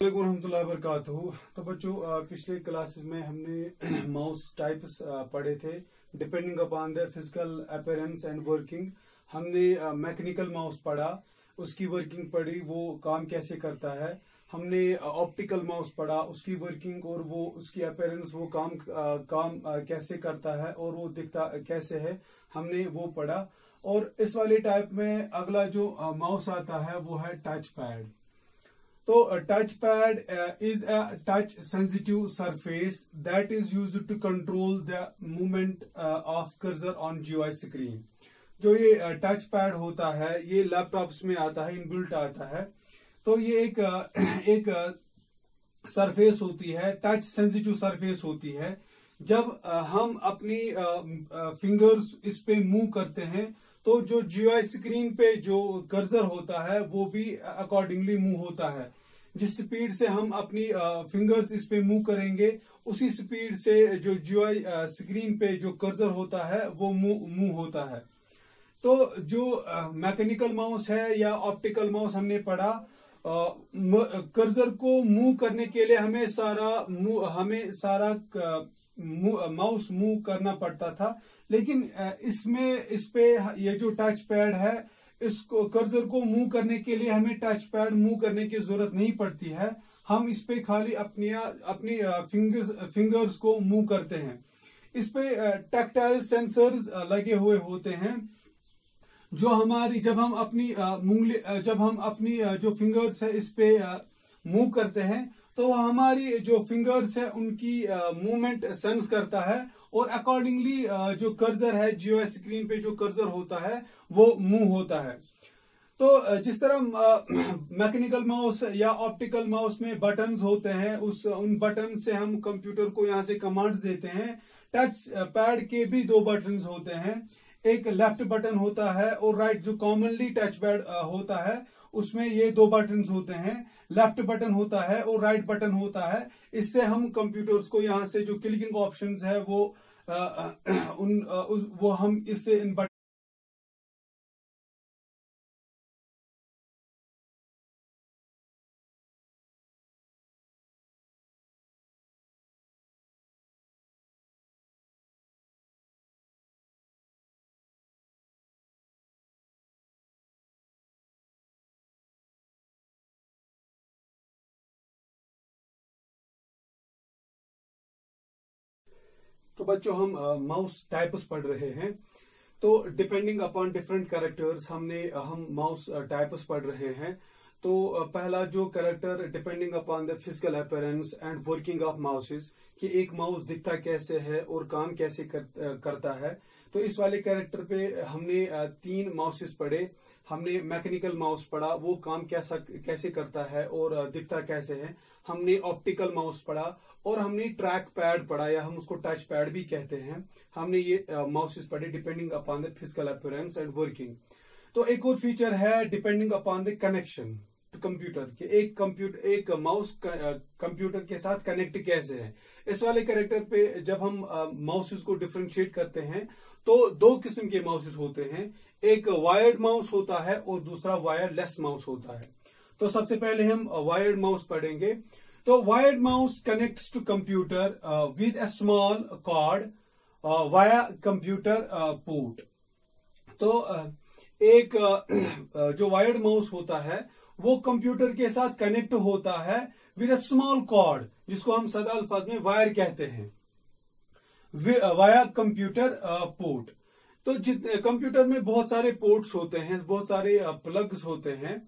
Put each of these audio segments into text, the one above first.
रहमतुल्लाहि व बरकातहू। तो बच्चों, पिछले क्लासेस में हमने माउस टाइप्स पढ़े थे depending upon the physical appearance and working. हमने मैकेनिकल माउस पढ़ा, उसकी वर्किंग पढ़ी, वो काम कैसे करता है। हमने ऑप्टिकल माउस पढ़ा, उसकी वर्किंग और वो उसकी अपीयरेंस, वो काम कैसे करता है और वो दिखता कैसे है, हमने वो पढ़ा। और इस वाले टाइप में अगला जो माउस आता है वो है टच पैड। तो touch pad is a touch sensitive surface that is used to control the movement of cursor on GUI screen. जो ये टच पैड होता है ये लैपटॉप्स में आता है, इनबिल्ट आता है। तो ये एक सरफेस होती है, टच सेंसिटिव सरफेस होती है। जब हम अपनी फिंगर्स इस पे मूव करते हैं तो जो जीयूआई स्क्रीन पे जो कर्सर होता है वो भी अकॉर्डिंगली मूव होता है। जिस स्पीड से हम अपनी फिंगर्स इस पे मूव करेंगे उसी स्पीड से जो जीयूआई स्क्रीन पे जो कर्सर होता है वो मूव होता है। तो जो मैकेनिकल माउस है या ऑप्टिकल माउस हमने पढ़ा, कर्सर को मूव करने के लिए हमें सारा माउस मूव करना पड़ता था। लेकिन इस पे ये जो टच पैड है, इसको कर्सर को मूव करने के लिए हमें टच पैड मूव करने की जरूरत नहीं पड़ती है। हम इस पे खाली अपनी फिंगर्स को मूव करते हैं। इस पे टैक्टाइल सेंसर्स लगे हुए होते हैं जो हमारी जब हम अपनी जो फिंगर्स है इस पे मूव करते हैं तो हमारी जो फिंगर्स है उनकी मूवमेंट सेंस करता है और अकॉर्डिंगली जो कर्सर है जीयूआई स्क्रीन पे जो कर्सर होता है वो मूव होता है। तो जिस तरह मैकेनिकल माउस या ऑप्टिकल माउस में बटन्स होते हैं, उन बटन से हम कंप्यूटर को यहाँ से कमांड्स देते हैं। टच पैड के भी दो बटन्स होते हैं, एक लेफ्ट बटन होता है और राइट। जो कॉमनली टच पैड होता है उसमें ये दो बटन्स होते हैं, लेफ्ट बटन होता है और राइट बटन होता है। इससे हम कंप्यूटर्स को यहाँ से जो क्लिकिंग ऑप्शंस है वो हम इससे इन बटन। तो बच्चों, हम माउस टाइप्स पढ़ रहे हैं। तो डिपेंडिंग अपॉन डिफरेंट कैरेक्टर्स हम माउस टाइप्स पढ़ रहे हैं। तो पहला जो character depending upon the physical appearance and working of mouses, कि एक माउस दिखता कैसे है और काम कैसे करता है। तो इस वाले कैरेक्टर पे हमने 3 माउसेस पढ़े। हमने मैकेनिकल माउस पढ़ा, वो काम कैसे करता है और दिखता कैसे है। हमने ऑप्टिकल माउस पढ़ा और हमने ट्रैक पैड पढ़ा, या हम उसको टच पैड भी कहते हैं। हमने ये माउसेस पढ़े depending upon the physical appearance and working. तो एक और फीचर है depending upon the connection to computer, कि एक माउस कंप्यूटर के साथ कनेक्ट कैसे है। इस वाले कैरेक्टर पे जब हम माउसेस को डिफरेंशिएट करते हैं तो 2 किस्म के माउसेस होते हैं, एक वायर्ड माउस होता है और दूसरा वायरलेस माउस होता है। तो सबसे पहले हम वायर्ड माउस पढ़ेंगे। तो wired mouse connects to computer with a small cord via computer port. तो एक जो वायर्ड माउस होता है वो कंप्यूटर के साथ कनेक्ट होता है विद अ स्मॉल कॉर्ड, जिसको हम सादा अल्फाज में वायर कहते हैं, वाया कंप्यूटर पोर्ट। तो कंप्यूटर में बहुत सारे पोर्ट्स होते हैं, बहुत सारे प्लग्स होते हैं,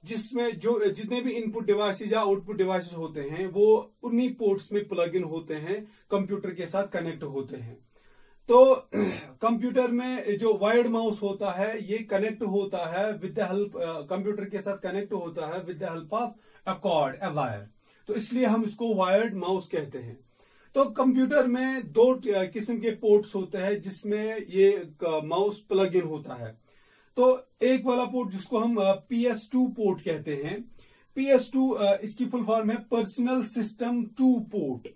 जिसमें जो जितने भी इनपुट डिवाइसेस या आउटपुट डिवाइसेस होते हैं वो उन्हीं पोर्ट्स में प्लग इन होते हैं, कंप्यूटर के साथ कनेक्ट होते हैं। तो कंप्यूटर में जो वायर्ड माउस होता है ये कनेक्ट होता है विद द हेल्प, कंप्यूटर के साथ कनेक्ट होता है with the help of a cord, a wire. तो इसलिए हम इसको वायर्ड माउस कहते हैं। तो कंप्यूटर में 2 किस्म के पोर्ट्स होते हैं जिसमें ये माउस प्लग इन होता है। तो एक वाला पोर्ट जिसको हम PS2 पोर्ट कहते हैं, PS2 इसकी फुल फॉर्म है पर्सनल सिस्टम 2 पोर्ट।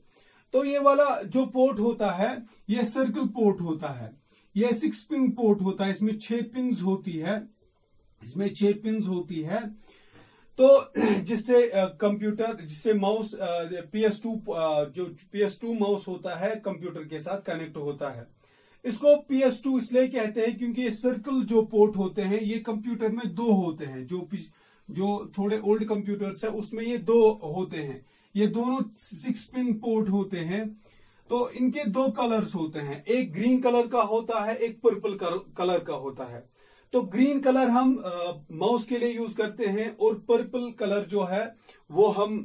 तो ये वाला जो पोर्ट होता है ये सर्कल पोर्ट होता है, ये 6 पिन पोर्ट होता है, इसमें 6 पिन होती है। तो जिससे कंप्यूटर, जिससे माउस PS2 जो PS2 माउस होता है कंप्यूटर के साथ कनेक्ट होता है। इसको PS2 इसलिए कहते हैं क्योंकि ये सर्कल जो पोर्ट होते हैं ये कंप्यूटर में दो होते हैं। जो थोड़े ओल्ड कंप्यूटर्स है उसमें ये दो होते हैं। ये दोनों 6 पिन पोर्ट होते हैं। तो इनके दो कलर्स होते हैं, एक ग्रीन कलर का होता है, एक पर्पल कलर का होता है। तो ग्रीन कलर हम माउस के लिए यूज करते हैं और पर्पल कलर जो है वो हम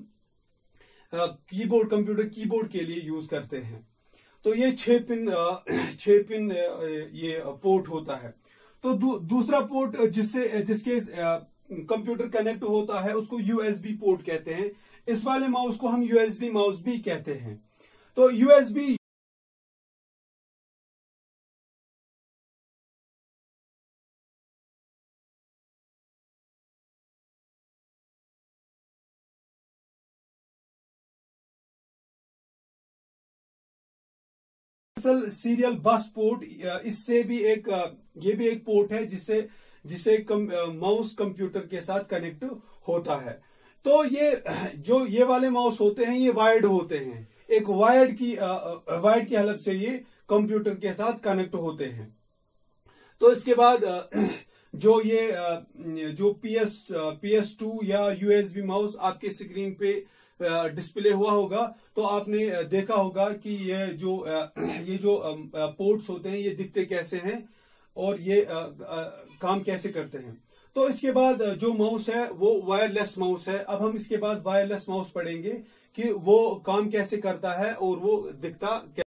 कंप्यूटर कीबोर्ड के लिए यूज करते हैं। तो ये 6 पिन ये पोर्ट होता है। तो दूसरा पोर्ट जिसके कंप्यूटर कनेक्ट होता है उसको USB पोर्ट कहते हैं। इस वाले माउस को हम USB माउस भी कहते हैं। तो USB सीरियल बस पोर्ट, इससे भी ये भी एक पोर्ट है जिसे माउस कंप्यूटर के साथ कनेक्ट होता है। तो ये वाले माउस होते हैं ये वायर्ड होते हैं। एक वायर्ड की हेल्प से ये कंप्यूटर के साथ कनेक्ट होते हैं। तो इसके बाद जो PS2 या USB माउस आपके स्क्रीन पे डिस्प्ले हुआ होगा तो आपने देखा होगा कि ये जो पोर्ट्स होते हैं ये दिखते कैसे हैं और ये काम कैसे करते हैं। तो इसके बाद जो माउस है वो वायरलेस माउस है। अब हम इसके बाद वायरलेस माउस पढ़ेंगे कि वो काम कैसे करता है और वो दिखता